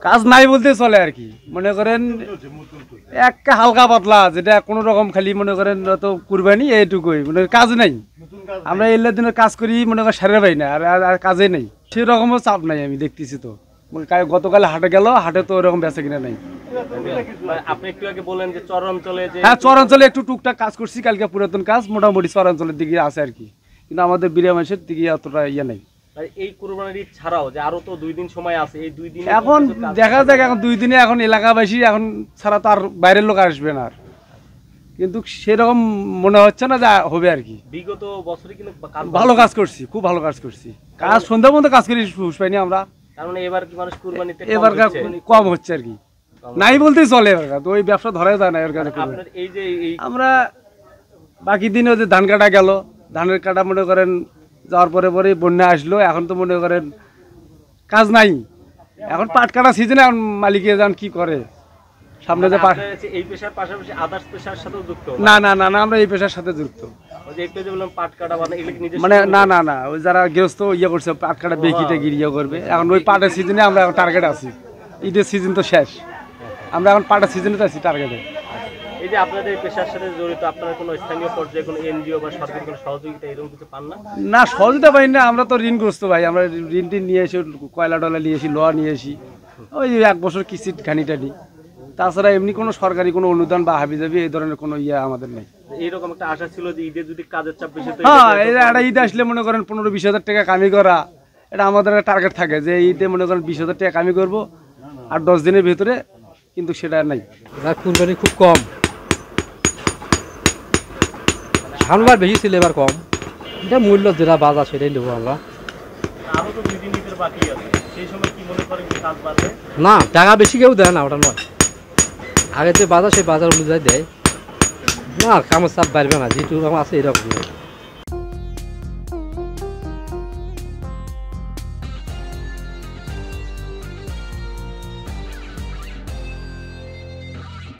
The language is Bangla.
কাজ নাই বলতে চলে আর কি, মনে করেন একটা হালকা পাতলা যেটা কোনো রকম খালি মনে করেন তো কুরবানি এইটুকুই, মানে কাজ নাই। আমরা এলার দিনের কাজ করি মনে করেন সারে পাই না, আর কাজে নেই, সেরকমও চাপ নাই আমি দেখতেছি। তো গতকাল হাটে গেল, হাটে তো ওরকম বেচা কিনা নাই। আপনি একটু আগে বলেন যে চর অঞ্চলে, হ্যাঁ চর অঞ্চলে একটু টুকটাক কাজ করছি, কালকে পুরাতন কাজ মোটামুটি চর অঞ্চলের দিকে আছে আর কি, কিন্তু আমাদের বিড়া মানুষের দিকে অতটা ইয়ে নেই। এই কুরবানির ঈদ ছাড়াও যে আরো তো 2 দিন সময় আছে, এই 2 দিন এখন দেখা যাক, এখন 2 দিনে এখন এলাকাবাসী এখন ছাড়া তো আর বাইরের লোক আসবে না, কিন্তু সেরকম মনে হচ্ছে না যে হবে আর কি। বিগত বছরে কিন্তু ভালো কাজ করছি, খুব ভালো কাজ করছি, কাজ সন্ধ্যা পর্যন্ত কাজ করি, হুঁশ পাইনি আমরা। কারণ এবার কি মানুষ কুরবানিতে এবার কম হচ্ছে আর কি, নাই বলতেই চলে। এবার তো ওই ব্যবসা ধরাই যায় না এর কাছে। এই যে আমরা বাকি দিনে যে ধান কাটা গেল, ধানের কাটা মনে করেন যাওয়ার পরে পরে বন্যা আসলো, এখন তো মনে করেন কাজ নাই। এখন পাট কাটা সিজনে এখন মালিকে যান কি করে সামনে যে এই পেশার পাশাপাশি আদার্স পেশার সাথেও যুক্ত? না না না না, আমরা এই পেশার সাথে যুক্ত। মানে না না না, ওই যারা গৃহস্থ ইয়ে করছে পাট কাটা বেকিতে গিয়ে করবে, এখন ওই পাটের সিজনে আমরা এখন টার্গেট আছি। ঈদের সিজন তো শেষ, আমরা এখন পাটের সিজনে তো আছি টার্গেটে। এই যে আপনাদের পেশার সাথে জড়িত, আপনারা কোনো স্থানীয় পর্যায়ে কোনো এনজিও বা সরকারি কোনো সহযোগিতা এরকম কিছু পান না? না সহযোগিতা পাই না, আমরা তো ঋণগ্রস্ত ভাই। আমরা ঋণ টিন নিয়ে এসি, কয়লা টয়লা নিয়ে এসি, লোহা নিয়ে এসি, ওই 1 বছর কিস্তি ঘানিটানি। তাছাড়া এমনি কোনো সরকারি কোনো অনুদান বা হাবিজাবি এই ধরনের কোনো ইয়ে আমাদের নেই। এইরকম একটা আশা ছিল যে ঈদে যদি কাজের চাপ বেশি, হ্যাঁ একটা ঈদ আসলে মনে করেন 15-20 হাজার টাকা কামি করা, এটা আমাদের একটা টার্গেট থাকে যে ঈদে মনে করেন 20 হাজার টাকা কামি করবো আর 10 দিনের ভিতরে, কিন্তু সেটা নাই। কুরবানি খুব কম, সামবার বেশি ছিল, এবার কম। এটা মূল্য যেটা বাজার সেটাই নেবো আমরা। আরো তো 2 দিন ঈদের বাকি আছে, সেই সময় কি মনে করেন কাজ বাড়বে? না টাকা বেশি কেউ দেয় না, ওটা নয়। আগে যে বাজার সেই বাজার অনুযায়ী দেয় না, কামের চাপ বাড়বে না, যেটুকু আছে এরকম।